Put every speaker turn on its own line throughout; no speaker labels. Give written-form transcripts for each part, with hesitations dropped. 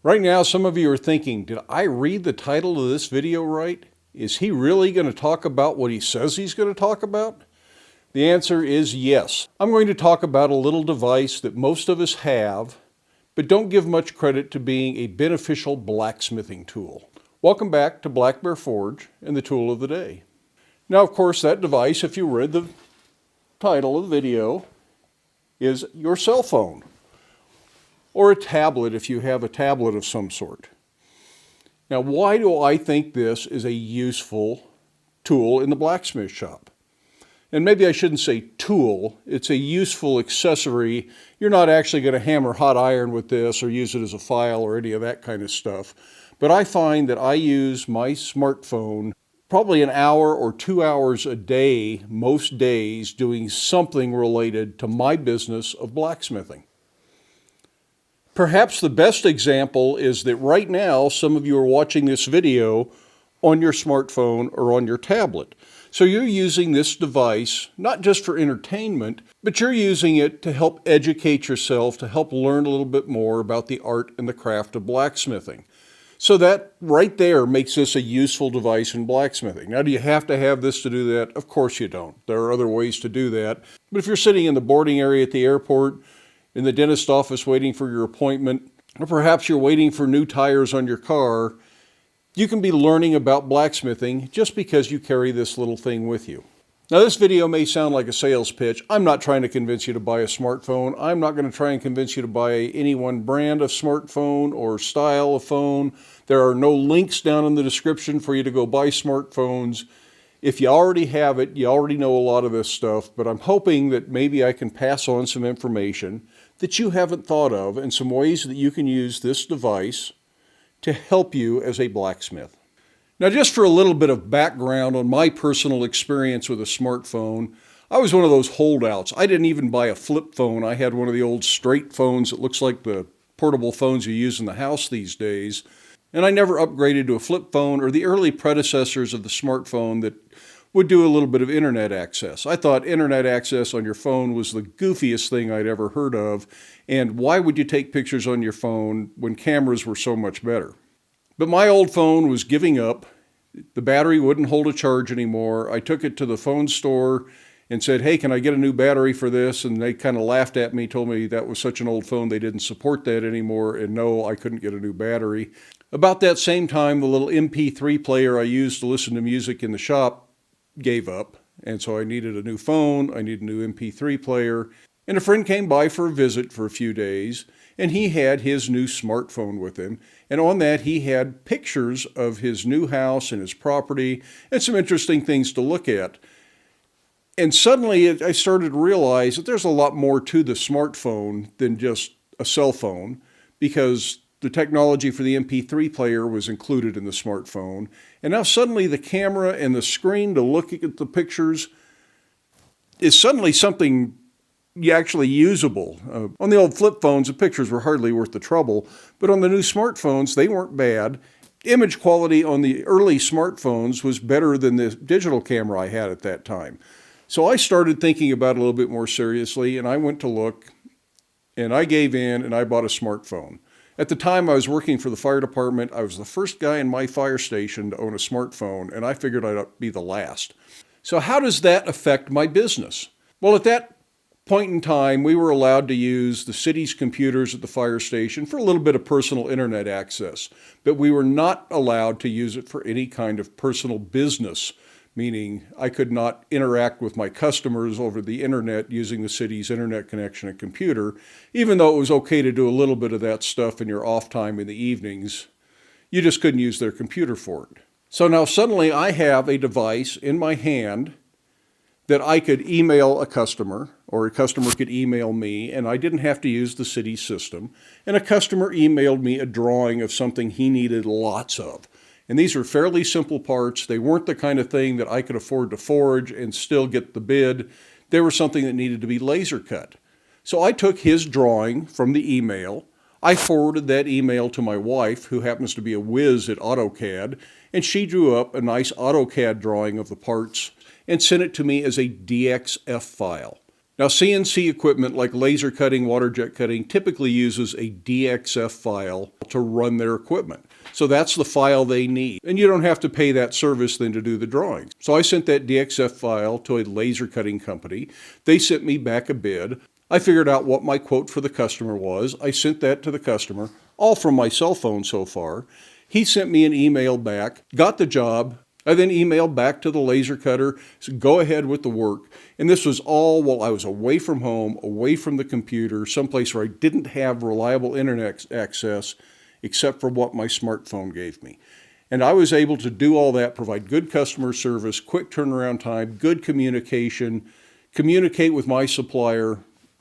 Right now, some of you are thinking, did I read the title of this video right? Is he really going to talk about what he says he's going to talk about? The answer is yes. I'm going to talk about a little device that most of us have, but don't give much credit to being a beneficial blacksmithing tool. Welcome back to Black Bear Forge and the tool of the day. Now, of course, that device, if you read the title of the video, is your cell phone. Or a tablet if you have a tablet of some sort. Now, why do I think this is a useful tool in the blacksmith shop? And maybe I shouldn't say tool, it's a useful accessory. You're not actually going to hammer hot iron with this or use it as a file or any of that kind of stuff. But I find that I use my smartphone probably an hour or 2 hours a day, most days, doing something related to my business of blacksmithing. Perhaps the best example is that right now, some of you are watching this video on your smartphone or on your tablet. So you're using this device, not just for entertainment, but you're using it to help educate yourself, to help learn a little bit more about the art and the craft of blacksmithing. So that right there makes this a useful device in blacksmithing. Now, do you have to have this to do that? Of course you don't. There are other ways to do that. But if you're sitting in the boarding area at the airport, in the dentist office waiting for your appointment, or perhaps you're waiting for new tires on your car, you can be learning about blacksmithing just because you carry this little thing with you. Now, this video may sound like a sales pitch. I'm not trying to convince you to buy a smartphone. I'm not going to try and convince you to buy any one brand of smartphone or style of phone. There are no links down in the description for you to go buy smartphones. If you already have it, you already know a lot of this stuff, but I'm hoping that maybe I can pass on some information that you haven't thought of and some ways that you can use this device to help you as a blacksmith. Now, just for a little bit of background on my personal experience with a smartphone, I was one of those holdouts. I didn't even buy a flip phone. I had one of the old straight phones that looks like the portable phones you use in the house these days. And I never upgraded to a flip phone or the early predecessors of the smartphone that would do a little bit of internet access. I thought internet access on your phone was the goofiest thing I'd ever heard of, and why would you take pictures on your phone when cameras were so much better? But my old phone was giving up. The battery wouldn't hold a charge anymore. I took it to the phone store and said, hey, can I get a new battery for this? And they kind of laughed at me, told me that was such an old phone they didn't support that anymore, and no, I couldn't get a new battery. About that same time, the little MP3 player I used to listen to music in the shop gave up, and so I needed a new phone, I needed a new MP3 player, and a friend came by for a visit for a few days, and he had his new smartphone with him, and on that he had pictures of his new house and his property, and some interesting things to look at. And suddenly I started to realize that there's a lot more to the smartphone than just a cell phone, because the technology for the MP3 player was included in the smartphone. And now suddenly the camera and the screen to look at the pictures is suddenly something actually usable. On the old flip phones, the pictures were hardly worth the trouble. But on the new smartphones, they weren't bad. Image quality on the early smartphones was better than the digital camera I had at that time. So I started thinking about it a little bit more seriously, and I went to look, and I gave in, and I bought a smartphone. At the time I was working for the fire department, I was the first guy in my fire station to own a smartphone, and I figured I'd be the last. So how does that affect my business? Well, at that point in time, we were allowed to use the city's computers at the fire station for a little bit of personal internet access, but we were not allowed to use it for any kind of personal business, meaning I could not interact with my customers over the internet using the city's internet connection and computer, even though it was okay to do a little bit of that stuff in your off time in the evenings. You just couldn't use their computer for it. So now suddenly I have a device in my hand that I could email a customer, or a customer could email me, and I didn't have to use the city system. And a customer emailed me a drawing of something he needed lots of. And these are fairly simple parts. They weren't the kind of thing that I could afford to forge and still get the bid. They were something that needed to be laser cut. So I took his drawing from the email. I forwarded that email to my wife, who happens to be a whiz at AutoCAD, and she drew up a nice AutoCAD drawing of the parts and sent it to me as a DXF file. Now, CNC equipment like laser cutting, water jet cutting typically uses a DXF file to run their equipment. So that's the file they need. And you don't have to pay that service then to do the drawings. So I sent that DXF file to a laser cutting company. They sent me back a bid. I figured out what my quote for the customer was. I sent that to the customer, all from my cell phone so far. He sent me an email back, got the job. I then emailed back to the laser cutter, said, go ahead with the work. And this was all while I was away from home, away from the computer, someplace where I didn't have reliable internet access except for what my smartphone gave me. And I was able to do all that, provide good customer service, quick turnaround time, good communication, communicate with my supplier,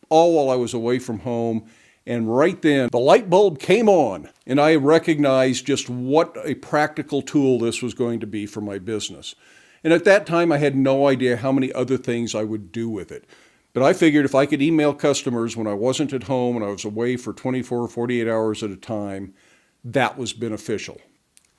all while I was away from home. And right then, the light bulb came on, and I recognized just what a practical tool this was going to be for my business. And at that time, I had no idea how many other things I would do with it. But I figured if I could email customers when I wasn't at home and I was away for 24 or 48 hours at a time, that was beneficial.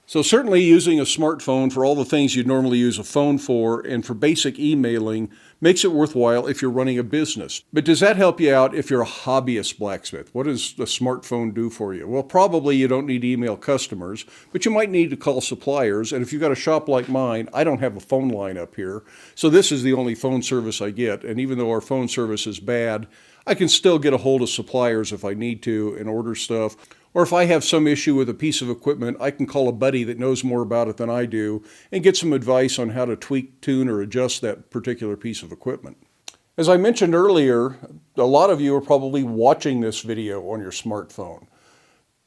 So certainly using a smartphone for all the things you'd normally use a phone for and for basic emailing makes it worthwhile if you're running a business. But does that help you out if you're a hobbyist blacksmith? What does the smartphone do for you? Well, probably you don't need to email customers, but you might need to call suppliers. And if you've got a shop like mine, I don't have a phone line up here. So this is the only phone service I get. And even though our phone service is bad, I can still get a hold of suppliers if I need to and order stuff. Or if I have some issue with a piece of equipment, I can call a buddy that knows more about it than I do and get some advice on how to tweak, tune, or adjust that particular piece of equipment. As I mentioned earlier, a lot of you are probably watching this video on your smartphone.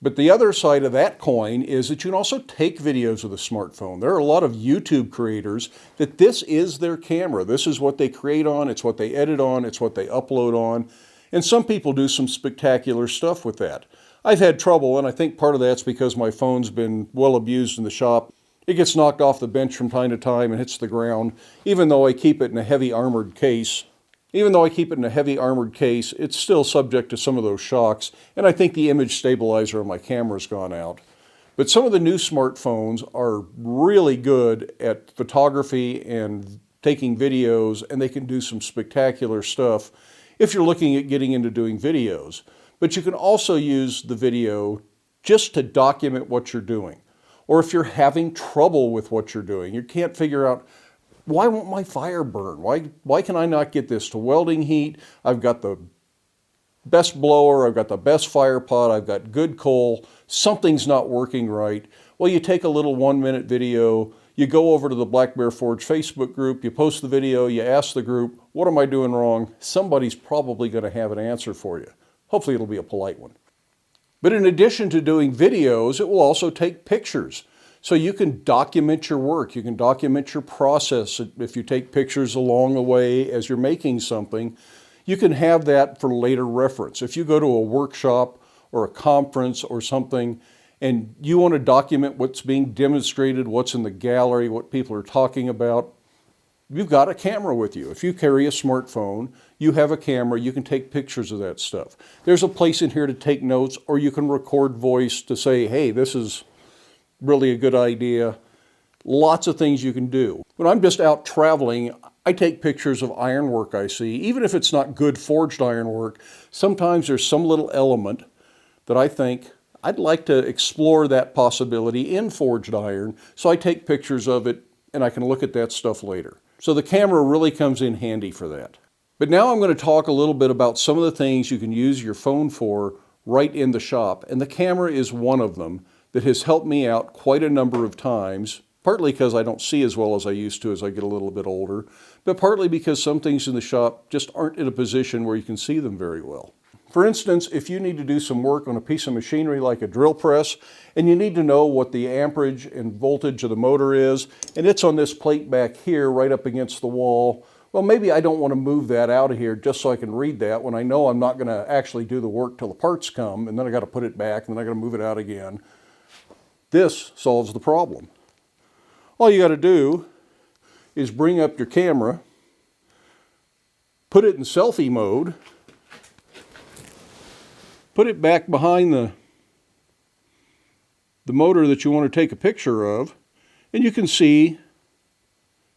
But the other side of that coin is that you can also take videos with a smartphone. There are a lot of YouTube creators that this is their camera. This is what they create on, it's what they edit on, it's what they upload on. And some people do some spectacular stuff with that. I've had trouble, and I think part of that's because my phone's been well abused in the shop. It gets knocked off the bench from time to time and hits the ground. Even though I keep it in a heavy armored case, it's still subject to some of those shocks, and I think the image stabilizer on my camera's gone out. But some of the new smartphones are really good at photography and taking videos, and they can do some spectacular stuff if you're looking at getting into doing videos. But you can also use the video just to document what you're doing. Or if you're having trouble with what you're doing, you can't figure out, why won't my fire burn? Why can I not get this to welding heat? I've got the best blower, I've got the best fire pot, I've got good coal, something's not working right. Well, you take a little 1-minute video, you go over to the Black Bear Forge Facebook group, you post the video, you ask the group, what am I doing wrong? Somebody's probably going to have an answer for you. Hopefully it'll be a polite one. But in addition to doing videos, it will also take pictures. So you can document your work. You can document your process. If you take pictures along the way as you're making something, you can have that for later reference. If you go to a workshop or a conference or something and you want to document what's being demonstrated, what's in the gallery, what people are talking about, you've got a camera with you. If you carry a smartphone, you have a camera, you can take pictures of that stuff. There's a place in here to take notes, or you can record voice to say, hey, this is really a good idea. Lots of things you can do. When I'm just out traveling, I take pictures of ironwork I see. Even if it's not good forged ironwork, sometimes there's some little element that I think I'd like to explore that possibility in forged iron, so I take pictures of it and I can look at that stuff later. So the camera really comes in handy for that. But now I'm going to talk a little bit about some of the things you can use your phone for right in the shop. And the camera is one of them that has helped me out quite a number of times, partly because I don't see as well as I used to as I get a little bit older, but partly because some things in the shop just aren't in a position where you can see them very well. For instance, if you need to do some work on a piece of machinery like a drill press, and you need to know what the amperage and voltage of the motor is, and it's on this plate back here right up against the wall, well, maybe I don't want to move that out of here just so I can read that when I know I'm not going to actually do the work till the parts come, and then I got to put it back, and then I got to move it out again. This solves the problem. All you got to do is bring up your camera, put it in selfie mode, put it back behind the motor that you want to take a picture of, and you can see,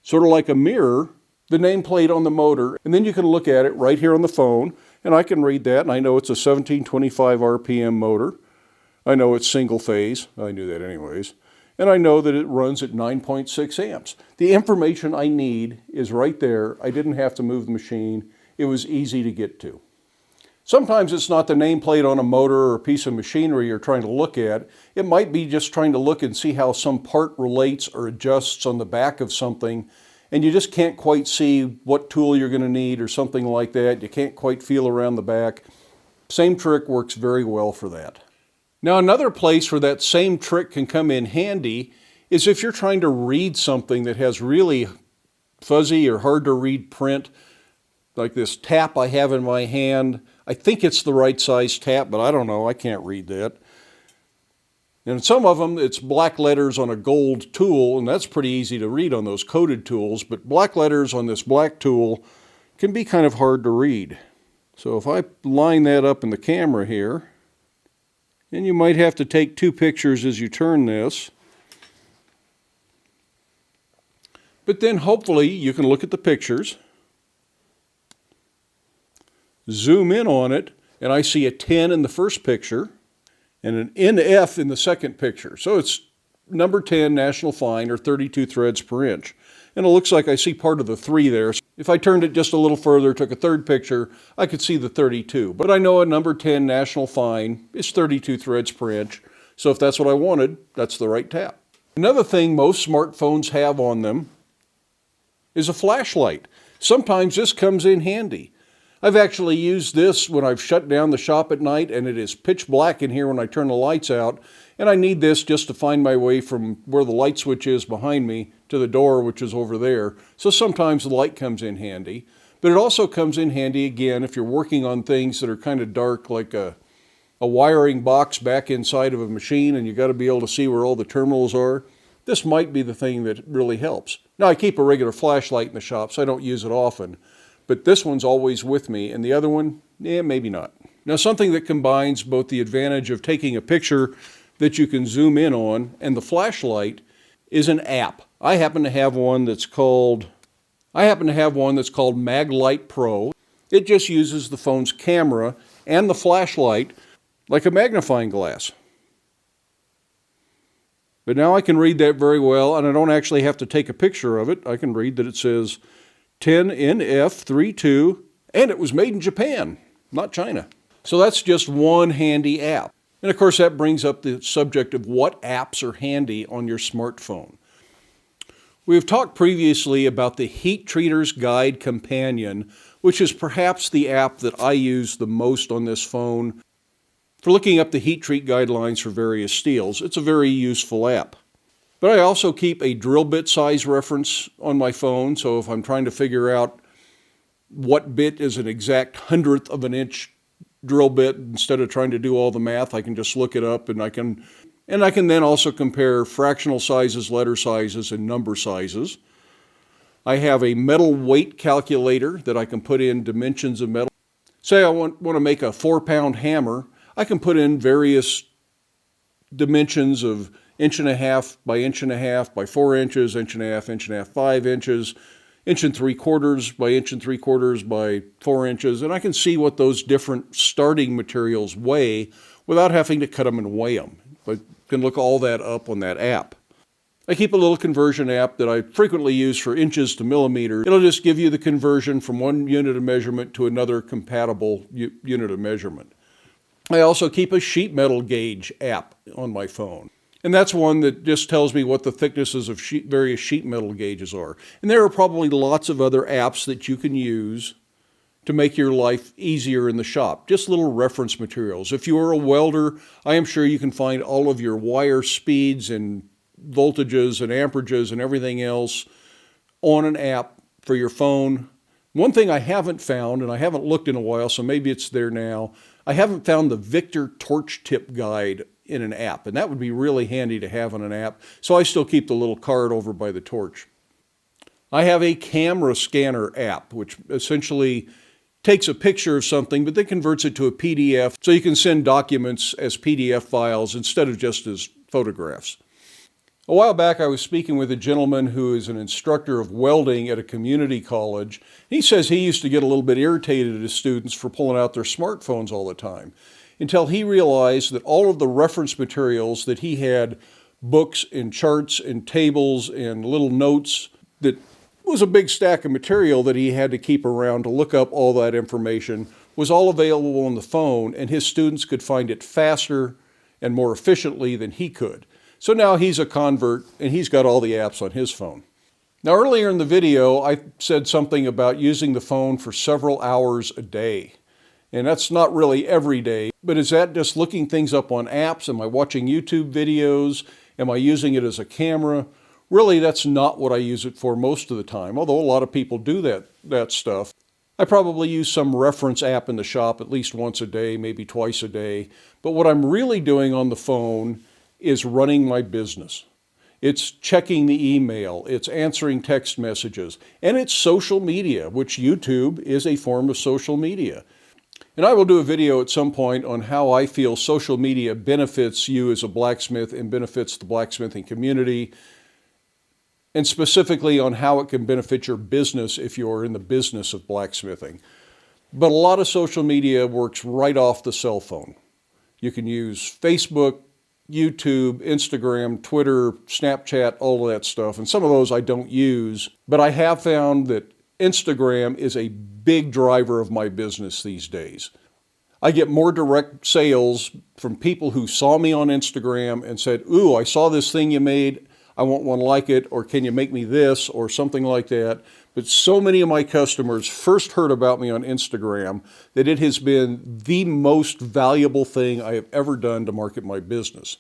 sort of like a mirror, the nameplate on the motor, and then you can look at it right here on the phone, and I can read that, and I know it's a 1725 RPM motor. I know it's single phase. I knew that anyways. And I know that it runs at 9.6 amps. The information I need is right there. I didn't have to move the machine. It was easy to get to. Sometimes it's not the nameplate on a motor or a piece of machinery you're trying to look at. It might be just trying to look and see how some part relates or adjusts on the back of something, and you just can't quite see what tool you're going to need or something like that. You can't quite feel around the back. Same trick works very well for that. Now, another place where that same trick can come in handy is if you're trying to read something that has really fuzzy or hard to read print, like this tap I have in my hand. I think it's the right size tap, but I don't know. I can't read that. And some of them, it's black letters on a gold tool, and that's pretty easy to read on those coated tools, but black letters on this black tool can be kind of hard to read. So if I line that up in the camera here, and you might have to take 2 pictures as you turn this, but then hopefully you can look at the pictures, zoom in on it, and I see a 10 in the first picture and an NF in the second picture. So it's number 10 National Fine, or 32 threads per inch. And it looks like I see part of the 3 there. If I turned it just a little further, took a third picture, I could see the 32. But I know a number 10 National Fine is 32 threads per inch. So if that's what I wanted, that's the right tap. Another thing most smartphones have on them is a flashlight. Sometimes this comes in handy. I've actually used this when I've shut down the shop at night and it is pitch black in here when I turn the lights out, and I need this just to find my way from where the light switch is behind me to the door, which is over there. So sometimes the light comes in handy, but it also comes in handy again if you're working on things that are kind of dark, like a wiring box back inside of a machine and you got to be able to see where all the terminals are. This might be the thing that really helps. Now, I keep a regular flashlight in the shop, so I don't use it often. But this one's always with me, and the other one, maybe not. Now, something that combines both the advantage of taking a picture that you can zoom in on and the flashlight is an app. I happen to have one that's called Maglite Pro. It just uses the phone's camera and the flashlight like a magnifying glass. But now I can read that very well, and I don't actually have to take a picture of it. I can read that it says 10NF32, and it was made in Japan, not China. So that's just one handy app. And of course that brings up the subject of what apps are handy on your smartphone. We have talked previously about the Heat Treater's Guide Companion, which is perhaps the app that I use the most on this phone for looking up the heat treat guidelines for various steels. It's a very useful app. But I also keep a drill bit size reference on my phone, so if I'm trying to figure out what bit is an exact 100th of an inch drill bit, instead of trying to do all the math, I can just look it up, and I can then also compare fractional sizes, letter sizes, and number sizes. I have a metal weight calculator that I can put in dimensions of metal. Say I want to make a 4-pound hammer, I can put in various dimensions of 1.5 by 1.5 by 4 inches, 1.5, 5 inches, 1 3/4 by 1 3/4 by 4 inches, and I can see what those different starting materials weigh without having to cut them and weigh them. I can look all that up on that app. I keep a little conversion app that I frequently use for inches to millimeters. It'll just give you the conversion from one unit of measurement to another compatible unit of measurement. I also keep a sheet metal gauge app on my phone. And that's one that just tells me what the thicknesses of various sheet metal gauges are. And there are probably lots of other apps that you can use to make your life easier in the shop. Just little reference materials. If you are a welder, I am sure you can find all of your wire speeds and voltages and amperages and everything else on an app for your phone. One thing I haven't found, and I haven't looked in a while, so maybe it's there now, I haven't found the Victor torch tip guide in an app, and that would be really handy to have on an app, so I still keep the little card over by the torch. I have a camera scanner app, which essentially takes a picture of something, but then converts it to a PDF, so you can send documents as PDF files instead of just as photographs. A while back, I was speaking with a gentleman who is an instructor of welding at a community college. He says he used to get a little bit irritated at his students for pulling out their smartphones all the time, until he realized that all of the reference materials that he had, books and charts and tables and little notes, that was a big stack of material that he had to keep around to look up all that information, was all available on the phone, and his students could find it faster and more efficiently than he could. So now he's a convert and he's got all the apps on his phone. Now earlier in the video, I said something about using the phone for several hours a day. And that's not really every day, but is that just looking things up on apps? Am I watching YouTube videos? Am I using it as a camera? Really, that's not what I use it for most of the time, although a lot of people do that stuff. I probably use some reference app in the shop at least once a day, maybe twice a day. But what I'm really doing on the phone is running my business. It's checking the email, it's answering text messages, and it's social media, which YouTube is a form of social media. And I will do a video at some point on how I feel social media benefits you as a blacksmith and benefits the blacksmithing community, and specifically on how it can benefit your business if you're in the business of blacksmithing. But a lot of social media works right off the cell phone. You can use Facebook, YouTube, Instagram, Twitter, Snapchat, all of that stuff. And some of those I don't use, but I have found that Instagram is a big driver of my business these days. I get more direct sales from people who saw me on Instagram and said, "Ooh, I saw this thing you made. I want one like it," or "Can you make me this?" or something like that. But so many of my customers first heard about me on Instagram that it has been the most valuable thing I have ever done to market my business.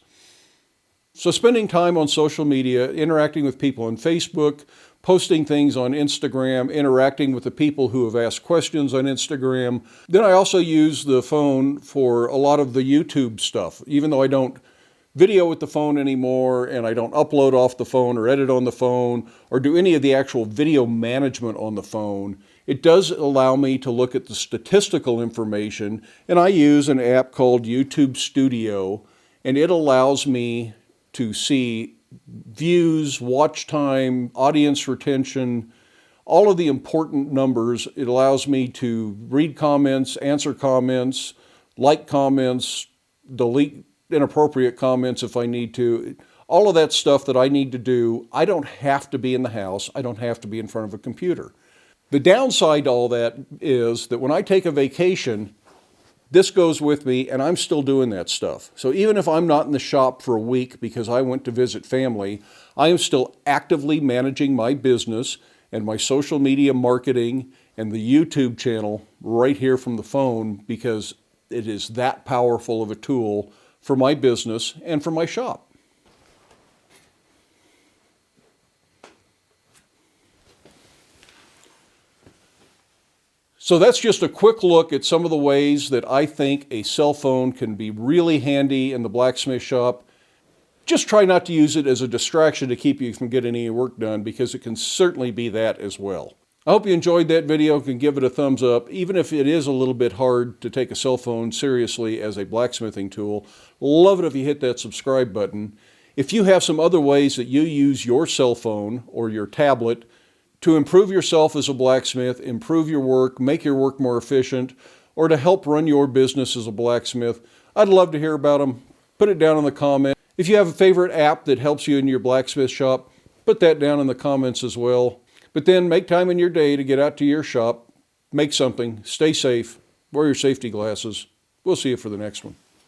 So spending time on social media, interacting with people on Facebook, posting things on Instagram, interacting with the people who have asked questions on Instagram. Then I also use the phone for a lot of the YouTube stuff, even though I don't video with the phone anymore, and I don't upload off the phone or edit on the phone or do any of the actual video management on the phone. It does allow me to look at the statistical information, and I use an app called YouTube Studio, and it allows me to see views, watch time, audience retention, all of the important numbers. It allows me to read comments, answer comments, like comments, delete inappropriate comments if I need to. All of that stuff that I need to do, I don't have to be in the house. I don't have to be in front of a computer. The downside to all that is that when I take a vacation, this goes with me and I'm still doing that stuff. So even if I'm not in the shop for a week because I went to visit family, I am still actively managing my business and my social media marketing and the YouTube channel right here from the phone, because it is that powerful of a tool for my business and for my shop. So that's just a quick look at some of the ways that I think a cell phone can be really handy in the blacksmith shop. Just try not to use it as a distraction to keep you from getting any work done, because it can certainly be that as well. I hope you enjoyed that video. You can give it a thumbs up, even if it is a little bit hard to take a cell phone seriously as a blacksmithing tool. Love it if you hit that subscribe button. If you have some other ways that you use your cell phone or your tablet to improve yourself as a blacksmith, improve your work, make your work more efficient, or to help run your business as a blacksmith, I'd love to hear about them. Put it down in the comments. If you have a favorite app that helps you in your blacksmith shop, put that down in the comments as well. But then make time in your day to get out to your shop, make something, stay safe, wear your safety glasses. We'll see you for the next one.